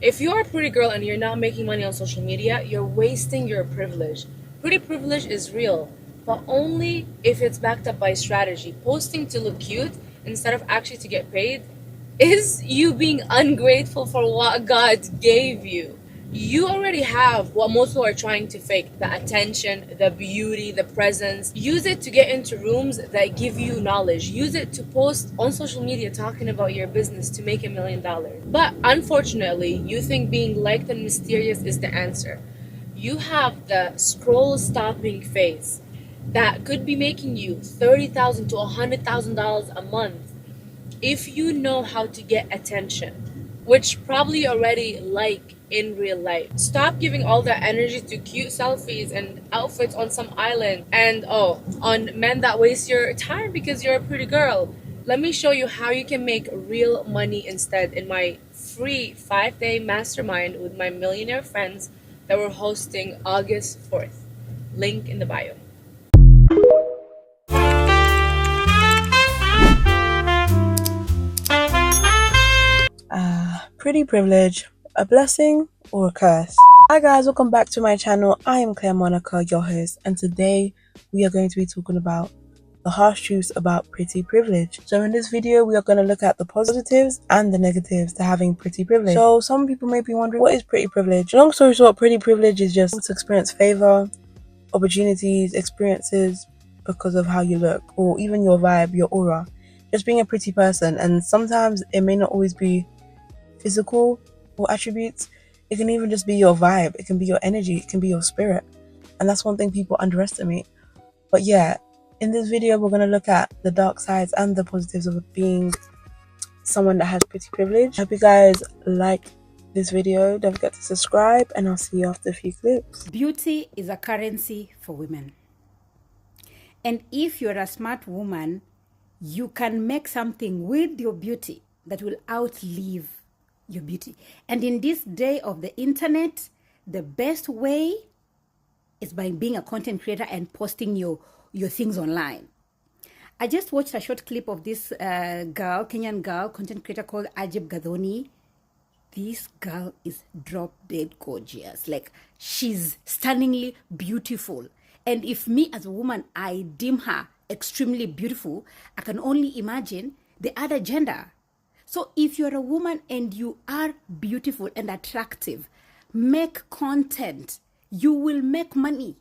If you're a pretty girl and you're not making money on social media, you're wasting your privilege. Pretty privilege is real, but only if it's backed up by strategy. Posting to look cute instead of actually to get paid is you being ungrateful for what God gave you. You already have what most people are trying to fake: the attention, the beauty, the presence. Use it to get into rooms that give you knowledge. Use it to post on social media talking about your business to make $1 million. But unfortunately, you think being liked and mysterious is the answer. You have the scroll stopping face that could be making you $30,000 to $100,000 a month if you know how to get attention, which probably already like in real life. Stop giving all that energy to cute selfies and outfits on some island and on men that waste your time because you're a pretty girl. Let me show you how you can make real money instead in my free 5-day mastermind with my millionaire friends that we're hosting August 4th. Link in the bio. Pretty privilege, a blessing or a curse? Hi guys, welcome back to my channel. I am Claire Monica, your host, and today we are going to be talking about the harsh truths about pretty privilege. So in this video, we are going to look at the positives and the negatives to having pretty privilege. So some people may be wondering, what is pretty privilege? Long story short, pretty privilege is just to experience favor, opportunities, experiences because of how you look, or even your vibe, your aura, just being a pretty person. And sometimes it may not always be physical or attributes. It can even just be your vibe, it can be your energy, it can be your spirit, and that's one thing people underestimate. But yeah, in this video we're going to look at the dark sides and the positives of being someone that has pretty privilege. I hope you guys like this video. Don't forget to subscribe, and I'll see you after a few clips. Beauty is a currency for women, and if you're a smart woman, you can make something with your beauty that will outlive your beauty. And in this day of the internet, the best way is by being a content creator and posting your things online. I just watched a short clip of this Kenyan girl, content creator called Ajib Gadhoni. This girl is drop dead gorgeous. Like, she's stunningly beautiful. And if me as a woman, I deem her extremely beautiful, I can only imagine the other gender. So if you're a woman and you are beautiful and attractive, make content. You will make money.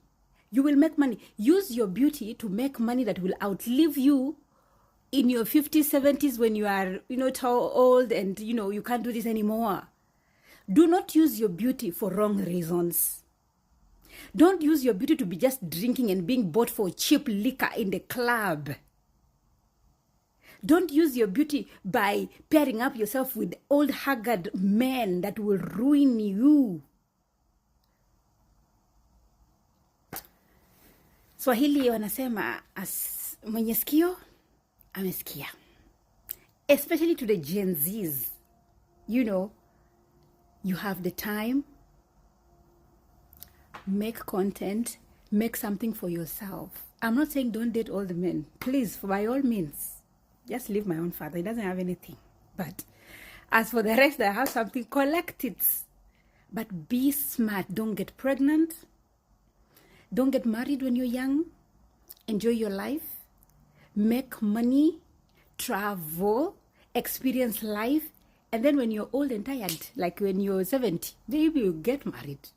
You will make money. Use your beauty to make money that will outlive you in your 50s, 70s, when you are, tall, old, and, you can't do this anymore. Do not use your beauty for wrong reasons. Don't use your beauty to be just drinking and being bought for cheap liquor in the club. Don't use your beauty by pairing up yourself with old haggard men that will ruin you. Swahili wanasema mwenye sikio amesikia. Especially to the Gen Zs. You have the time. Make content. Make something for yourself. I'm not saying don't date all the men. Please, by all means. Just leave my own father. He doesn't have anything. But as for the rest that have something, collect it. But be smart. Don't get pregnant. Don't get married when you're young. Enjoy your life. Make money. Travel. Experience life. And then when you're old and tired, like when you're 70, maybe you get married.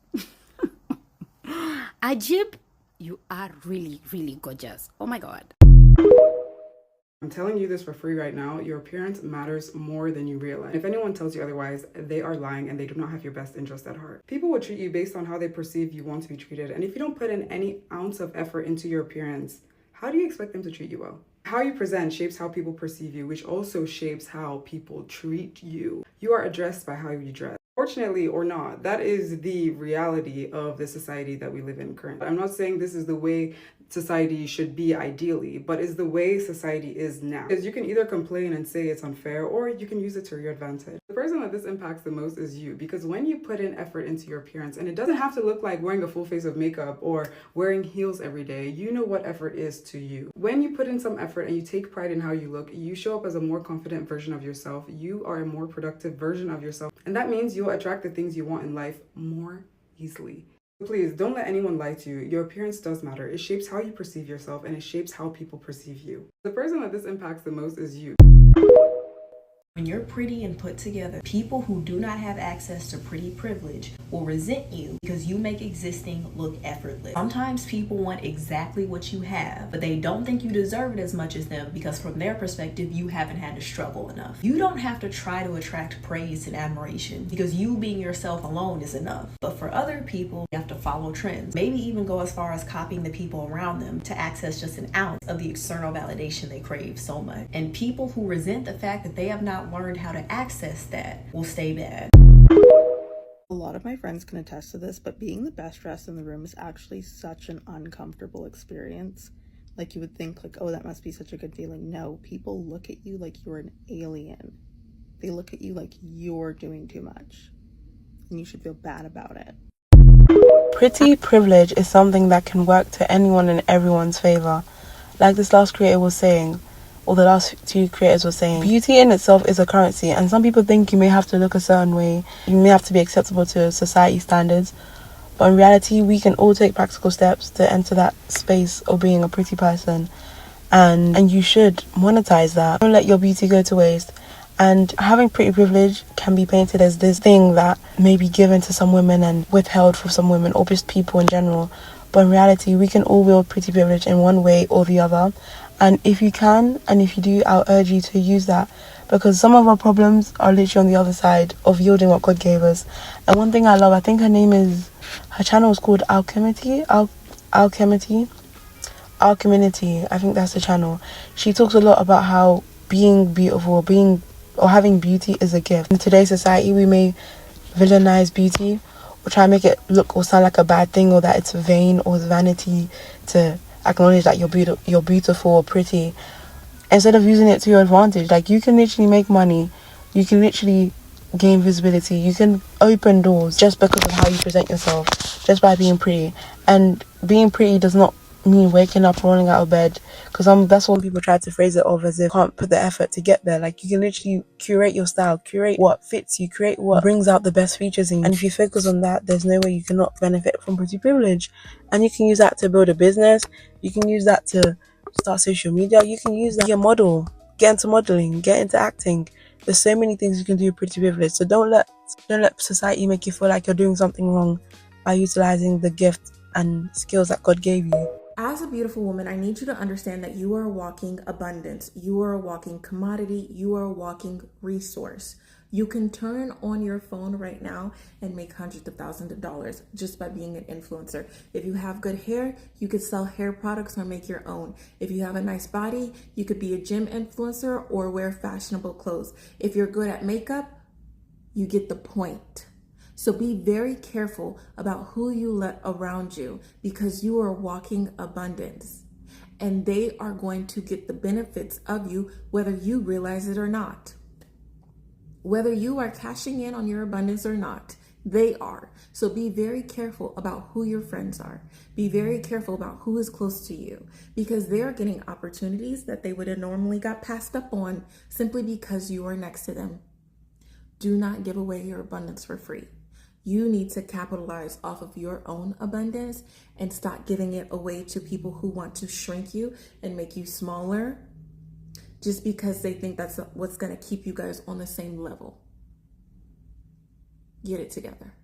Ajib, you are really, really gorgeous. Oh my God. I'm telling you this for free right now. Your appearance matters more than you realize. If anyone tells you otherwise, they are lying and they do not have your best interest at heart. People will treat you based on how they perceive you want to be treated. And if you don't put in any ounce of effort into your appearance, how do you expect them to treat you well? How you present shapes how people perceive you, which also shapes how people treat you. You are addressed by how you dress. Fortunately or not, that is the reality of the society that we live in currently. I'm not saying this is the way society should be ideally, but is the way society is now. Because you can either complain and say it's unfair, or you can use it to your advantage. The person that this impacts the most is you, because when you put in effort into your appearance, and it doesn't have to look like wearing a full face of makeup or wearing heels every day, you know what effort is to you. When you put in some effort and you take pride in how you look, you show up as a more confident version of yourself. You are a more productive version of yourself. And that means you you'll attract the things you want in life more easily. Please don't let anyone lie to you. Your appearance does matter. It shapes how you perceive yourself, and it shapes how people perceive you. The person that this impacts the most is you. When you're pretty and put together, people who do not have access to pretty privilege will resent you because you make existing look effortless. Sometimes people want exactly what you have, but they don't think you deserve it as much as them because from their perspective, you haven't had to struggle enough. You don't have to try to attract praise and admiration because you being yourself alone is enough. But for other people, you have to follow trends, maybe even go as far as copying the people around them to access just an ounce of the external validation they crave so much. And people who resent the fact that they have not learned how to access that will stay bad. A lot of my friends can attest to this, but being the best dressed in the room is actually such an uncomfortable experience. Like, you would think, like, oh, that must be such a good feeling. No, people look at you like you're an alien. They look at you like you're doing too much, and you should feel bad about it. Pretty privilege is something that can work to anyone and everyone's favor. Like this last creator was saying, or the last two creators were saying, beauty in itself is a currency, and some people think you may have to look a certain way, you may have to be acceptable to society standards, but in reality we can all take practical steps to enter that space of being a pretty person, and you should monetize that. Don't let your beauty go to waste. And having pretty privilege can be painted as this thing that may be given to some women and withheld from some women, or just people in general. But in reality, we can all wield pretty privilege in one way or the other. And if you can, and if you do, I'll urge you to use that. Because some of our problems are literally on the other side of yielding what God gave us. And one thing I love, I think her channel is called Alchemity, I think that's the channel. She talks a lot about how being beautiful, or having beauty is a gift. In today's society, we may villainize beauty or try and make it look or sound like a bad thing, or that it's vain or it's vanity to acknowledge that you're beautiful or pretty, instead of using it to your advantage. Like, you can literally make money, you can literally gain visibility, you can open doors just because of how you present yourself, just by being pretty. And being pretty does not mean waking up, rolling out of bed, because that's what people try to phrase it of, as if you can't put the effort to get there. Like, you can literally curate your style, curate what fits you, create what brings out the best features in you. And if you focus on that, there's no way you cannot benefit from pretty privilege. And you can use that to build a business, you can use that to start social media, you can use that to be a model, get into modeling, get into acting. There's so many things you can do with pretty privilege. So don't let society make you feel like you're doing something wrong by utilizing the gift and skills that God gave you. As a beautiful woman, I need you to understand that you are a walking abundance. You are a walking commodity. You are a walking resource. You can turn on your phone right now and make hundreds of thousands of dollars just by being an influencer. If you have good hair, you could sell hair products or make your own. If you have a nice body, you could be a gym influencer or wear fashionable clothes. If you're good at makeup, you get the point. So be very careful about who you let around you, because you are walking abundance and they are going to get the benefits of you, whether you realize it or not. Whether you are cashing in on your abundance or not, they are. So be very careful about who your friends are. Be very careful about who is close to you, because they are getting opportunities that they would have normally got passed up on simply because you are next to them. Do not give away your abundance for free. You need to capitalize off of your own abundance and stop giving it away to people who want to shrink you and make you smaller just because they think that's what's going to keep you guys on the same level. Get it together.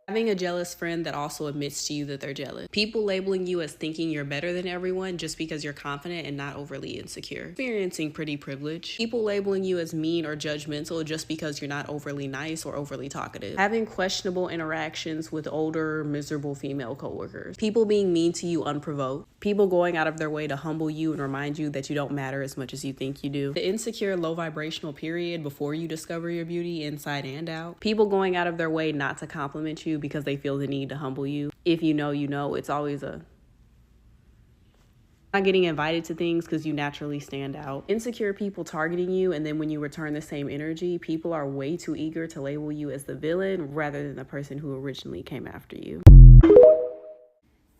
Having a jealous friend that also admits to you that they're jealous. People labeling you as thinking you're better than everyone just because you're confident and not overly insecure. Experiencing pretty privilege. People labeling you as mean or judgmental just because you're not overly nice or overly talkative. Having questionable interactions with older, miserable female coworkers. People being mean to you unprovoked. People going out of their way to humble you and remind you that you don't matter as much as you think you do. The insecure, low vibrational period before you discover your beauty inside and out. People going out of their way not to compliment you because they feel the need to humble you. If you know, it's always not getting invited to things because you naturally stand out. Insecure people targeting you, and then when you return the same energy, people are way too eager to label you as the villain rather than the person who originally came after you.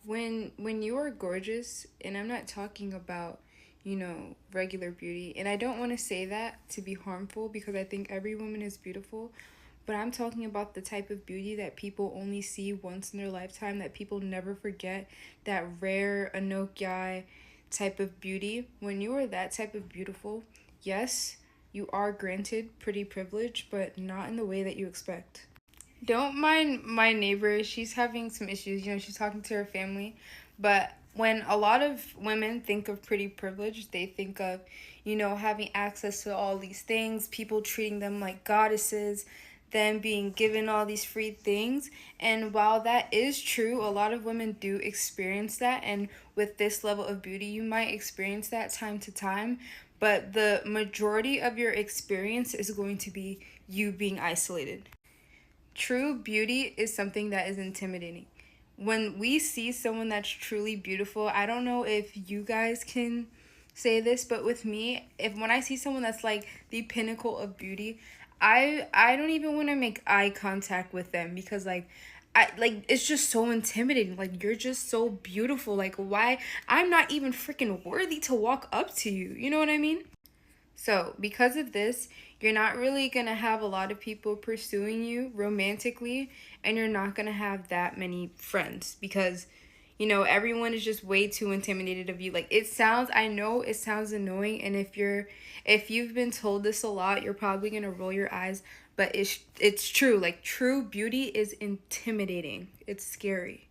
When you are gorgeous, and I'm not talking about, regular beauty. And I don't want to say that to be harmful, because I think every woman is beautiful, but I'm talking about the type of beauty that people only see once in their lifetime, that people never forget, that rare Anoki type of beauty. When you are that type of beautiful, yes, you are granted pretty privilege, but not in the way that you expect. Don't mind my neighbor. She's having some issues. She's talking to her family. But when a lot of women think of pretty privilege, they think of, having access to all these things, people treating them like goddesses, them being given all these free things. And while that is true, a lot of women do experience that. And with this level of beauty, you might experience that time to time. But the majority of your experience is going to be you being isolated. True beauty is something that is intimidating. When we see someone that's truly beautiful, I don't know if you guys can say this, but with me, when I see someone that's like the pinnacle of beauty, I don't even want to make eye contact with them, because it's just so intimidating. Like, you're just so beautiful. Like, why? I'm not even freaking worthy to walk up to you. You know what I mean? So, because of this, you're not really going to have a lot of people pursuing you romantically, and you're not going to have that many friends, because, everyone is just way too intimidated of you. Like, I know it sounds annoying, and if you've been told this a lot, you're probably going to roll your eyes, but it's true. Like, true beauty is intimidating. It's scary.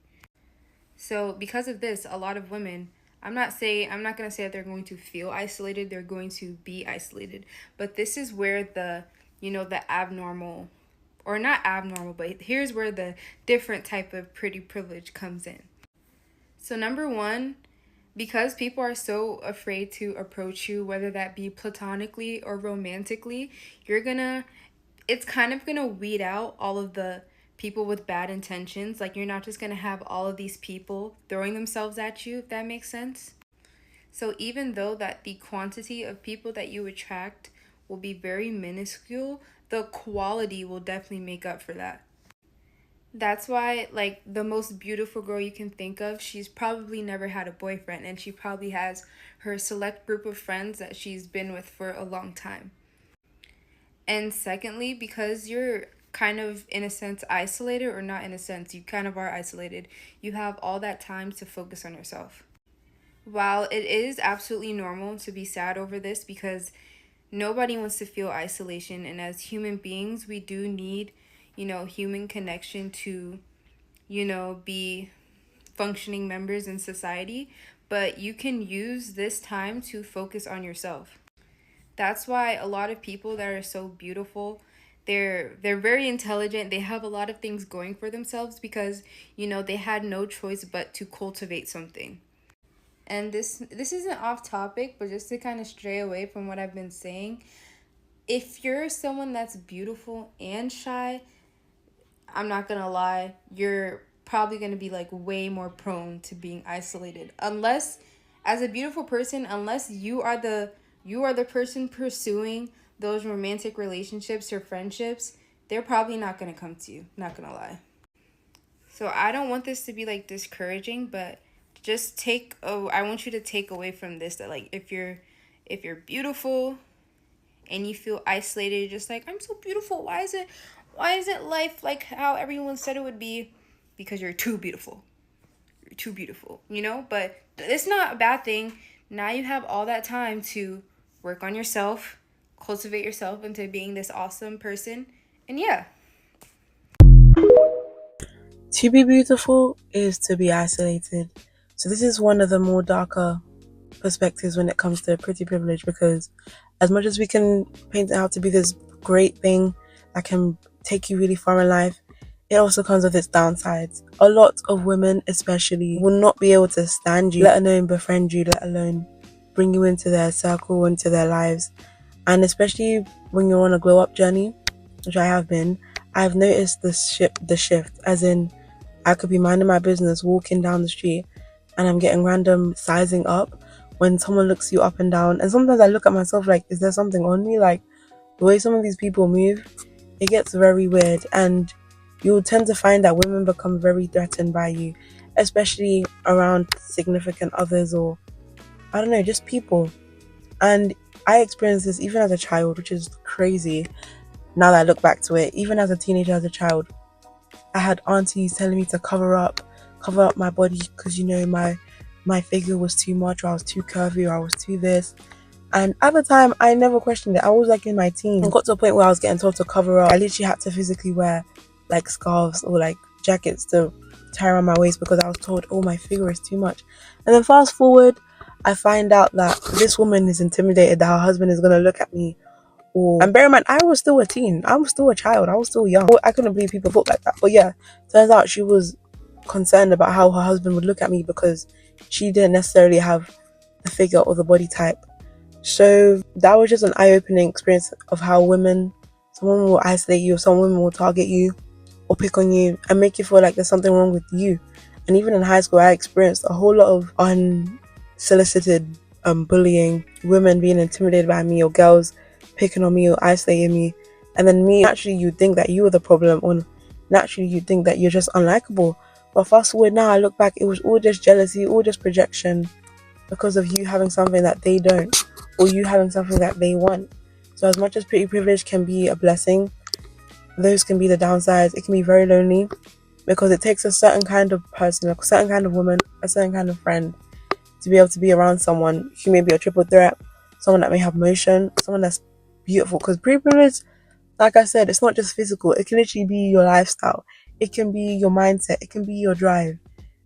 So, because of this, a lot of women, I'm not going to say that they're going to feel isolated, they're going to be isolated. But this is where the abnormal, or not abnormal, but here's where the different type of pretty privilege comes in. So number one, because people are so afraid to approach you, whether that be platonically or romantically, it's kind of gonna weed out all of the people with bad intentions. Like, you're not just gonna have all of these people throwing themselves at you, if that makes sense. So even though that the quantity of people that you attract will be very minuscule, the quality will definitely make up for that. That's why, like, the most beautiful girl you can think of, she's probably never had a boyfriend, and she probably has her select group of friends that she's been with for a long time. And secondly, because you're kind of, in a sense, isolated, or not in a sense, you kind of are isolated, you have all that time to focus on yourself. While it is absolutely normal to be sad over this, because nobody wants to feel isolation, and as human beings, we do need, human connection to, be functioning members in society, but you can use this time to focus on yourself. That's why a lot of people that are so beautiful, they're very intelligent, they have a lot of things going for themselves, because, they had no choice but to cultivate something. And this isn't off topic, but just to kind of stray away from what I've been saying, if you're someone that's beautiful and shy, I'm not gonna lie, you're probably gonna be like way more prone to being isolated. Unless, as a beautiful person, unless you are the person pursuing those romantic relationships or friendships, they're probably not gonna come to you, not gonna lie. So I don't want this to be like discouraging, but just I want you to take away from this that, like, if you're beautiful and you feel isolated, you're just like, I'm so beautiful, why isn't life like how everyone said it would be? Because you're too beautiful. You're too beautiful, but it's not a bad thing. Now you have all that time to work on yourself, cultivate yourself into being this awesome person, and yeah. To be beautiful is to be isolated. So this is one of the more darker perspectives when it comes to pretty privilege, because as much as we can paint it out to be this great thing that can take you really far in life, it also comes with its downsides. A lot of women especially will not be able to stand you, let alone befriend you, let alone bring you into their circle, into their lives. And especially when you're on a glow up journey, which I have been, I've noticed the shift, as in, I could be minding my business, walking down the street, and I'm getting random sizing up when someone looks you up and down. And sometimes I look at myself like, is there something on me? Like, the way some of these people move, it gets very weird. And you'll tend to find that women become very threatened by you, especially around significant others, or, I don't know, just people. And I experienced this even as a child, which is crazy now that I look back to it. Even as a teenager, as a child, I had aunties telling me to cover up my body because, you know, my figure was too much, or I was too curvy, or I was too this. And at the time, I never questioned it. I was like in my teens. It got to a point where I was getting told to cover up. I literally had to physically wear like scarves or like jackets to tie around my waist because I was told, oh, my figure is too much. And then fast forward, I find out that this woman is intimidated that her husband is going to look at me. And bear in mind, I was still a teen. I was still a child. I was still young. I couldn't believe people thought like that. But yeah, turns out she was concerned about how her husband would look at me because she didn't necessarily have the figure or the body type. So that was just an eye-opening experience of how some women will isolate you, or some women will target you or pick on you and make you feel like there's something wrong with you. And even in high school, I experienced a whole lot of unsolicited bullying, women being intimidated by me, or girls picking on me or isolating me. And then naturally you think that you were the problem, or naturally you think that you're just unlikable. But fast forward now, I look back, it was all just jealousy, all just projection because of you having something that they don't, or you having something that they want. So as much as pretty privilege can be a blessing, those can be the downsides. It can be very lonely because it takes a certain kind of person, a certain kind of woman, a certain kind of friend to be able to be around someone who may be a triple threat, someone that may have motion, someone that's beautiful. Because pretty privilege, like I said, it's not just physical. It can literally be your lifestyle. It can be your mindset. It can be your drive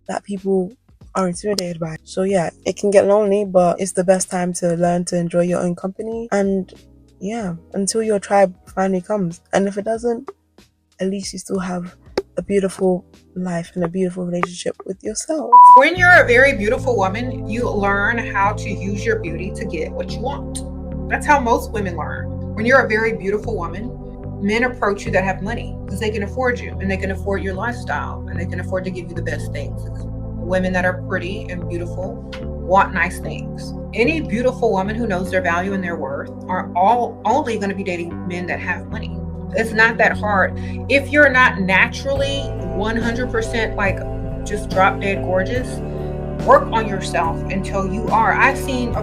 that people are intimidated by. So yeah, it can get lonely, but it's the best time to learn to enjoy your own company. And yeah, until your tribe finally comes. And if it doesn't, at least you still have a beautiful life and a beautiful relationship with yourself. When you're a very beautiful woman, you learn how to use your beauty to get what you want. That's how most women learn. When you're a very beautiful woman, men approach you that have money because they can afford you and they can afford your lifestyle and they can afford to give you the best things. Women that are pretty and beautiful want nice things. Any beautiful woman who knows their value and their worth are only going to be dating men that have money. It's not that hard. If you're not naturally 100% like just drop dead gorgeous, work on yourself until you are. I've seen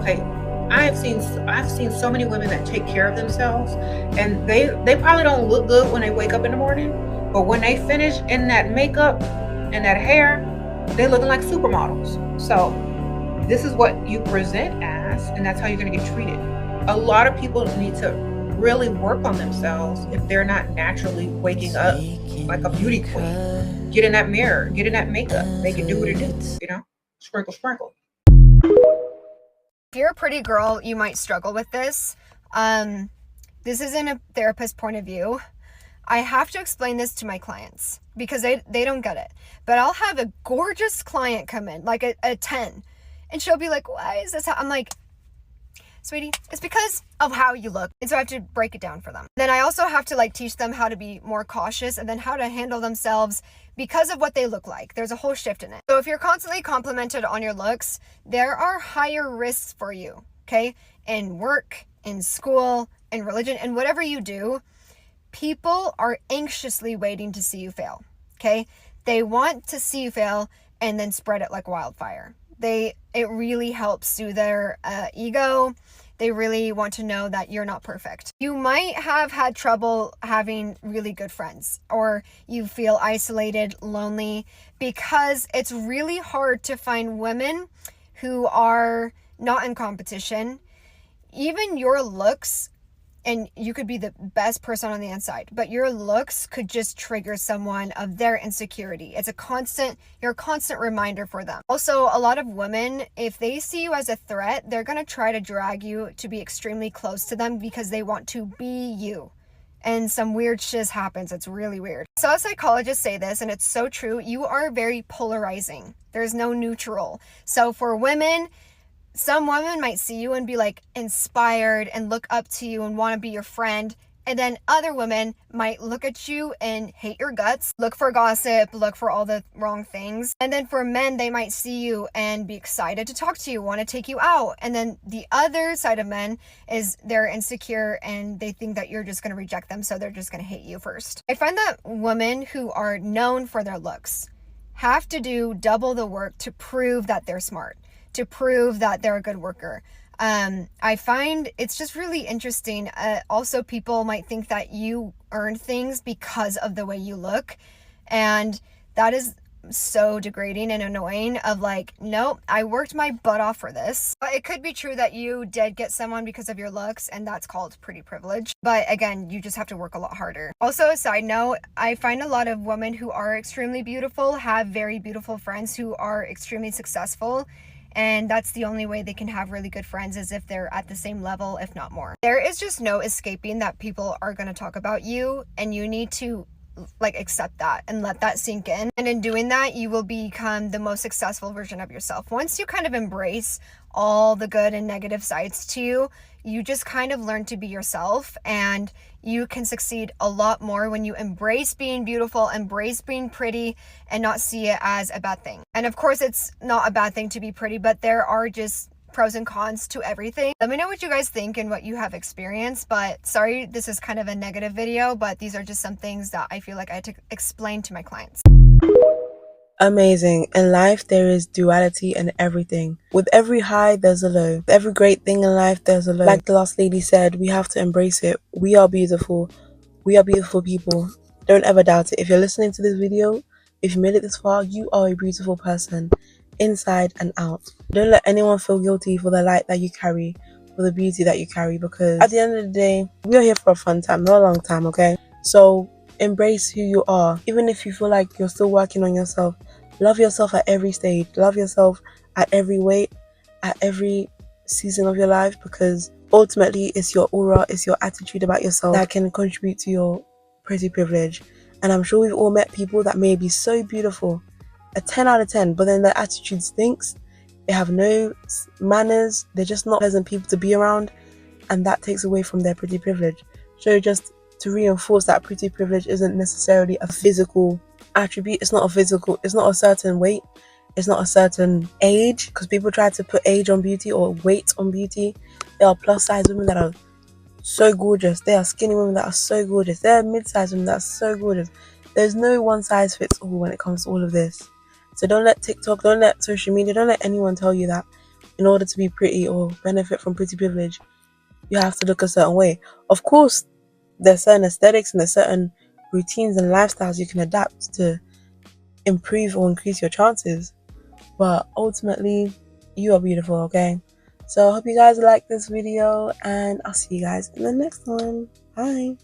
so many women that take care of themselves, and they probably don't look good when they wake up in the morning, but when they finish in that makeup and that hair, they're looking like supermodels. So this is what you present as, and that's how you're going to get treated. A lot of people need to really work on themselves if they're not naturally waking up like a beauty queen. Get in that mirror, get in that makeup, make it do what it do, sprinkle, sprinkle. If you're a pretty girl, you might struggle with this. This isn't a therapist point of view. I have to explain this to my clients because they don't get it. But I'll have a gorgeous client come in, like a 10, and she'll be like, why is this? I'm like, sweetie, it's because of how you look. And so I have to break it down for them. Then I also have to teach them how to be more cautious and then how to handle themselves because of what they look like. There's a whole shift in it. So if you're constantly complimented on your looks, there are higher risks for you, okay? In work, in school, in religion, and whatever you do, people are anxiously waiting to see you fail, okay? They want to see you fail and then spread it like wildfire. It really helps soothe their ego. They really want to know that you're not perfect. You might have had trouble having really good friends, or you feel isolated, lonely, because it's really hard to find women who are not in competition. Even your looks, and you could be the best person on the inside, but your looks could just trigger someone of their insecurity. You're a constant reminder for them. Also, a lot of women, if they see you as a threat, they're going to try to drag you to be extremely close to them because they want to be you. And some weird shiz happens. It's really weird. So psychologists say this, and it's so true. You are very polarizing. There's no neutral. So for women, some women might see you and be inspired and look up to you and want to be your friend. And then other women might look at you and hate your guts, look for gossip, look for all the wrong things. And then for men, they might see you and be excited to talk to you, want to take you out. And then the other side of men is they're insecure and they think that you're just going to reject them, so they're just going to hate you first. I find that women who are known for their looks have to do double the work to prove that they're smart, to prove that they're a good worker. I find it's just really interesting. Also, people might think that you earn things because of the way you look, and that is so degrading and annoying. Of like, nope, I worked my butt off for this. But it could be true that you did get someone because of your looks, and that's called pretty privilege. But again, you just have to work a lot harder. Also, a side note, I find a lot of women who are extremely beautiful have very beautiful friends who are extremely successful, and that's the only way they can have really good friends, is if they're at the same level, if not more. There is just no escaping that people are going to talk about you, and you need to like accept that and let that sink in. And in doing that, you will become the most successful version of yourself. Once you kind of embrace all the good and negative sides to you, you just kind of learn to be yourself, and you can succeed a lot more when you embrace being beautiful, embrace being pretty, and not see it as a bad thing. And of course, it's not a bad thing to be pretty, but there are just pros and cons to everything. Let me know what you guys think and what you have experienced. But sorry, this is kind of a negative video, but these are just some things that I feel like I had to explain to my clients. Amazing. In life, there is duality in everything. With every high, there's a low. With every great thing in life, there's a low. Like the last lady said, we have to embrace it. We are beautiful. We are beautiful people. Don't ever doubt it. If you're listening to this video, if you made it this far, you are a beautiful person, inside and out. Don't let anyone feel guilty for the light that you carry, for the beauty that you carry, because at the end of the day, we are here for a fun time, not a long time, okay? So embrace who you are. Even if you feel like you're still working on yourself, love yourself at every stage. Love yourself at every weight, at every season of your life, because ultimately it's your aura, it's your attitude about yourself that can contribute to your pretty privilege. And I'm sure we've all met people that may be so beautiful, a 10 out of 10, but then their attitude stinks. They have no manners, they're just not pleasant people to be around, and that takes away from their pretty privilege. So just to reinforce that pretty privilege isn't necessarily a physical attribute. It's not a certain weight, it's not a certain age, because people try to put age on beauty or weight on beauty. There are plus size women that are so gorgeous, there are skinny women that are so gorgeous, there are mid-sized women that are so gorgeous. There's no one size fits all when it comes to all of this. So don't let TikTok, don't let social media, don't let anyone tell you that in order to be pretty or benefit from pretty privilege, you have to look a certain way. Of course, there's certain aesthetics and there's certain routines and lifestyles you can adapt to improve or increase your chances. But ultimately, you are beautiful, okay? So I hope you guys like this video, and I'll see you guys in the next one. Bye.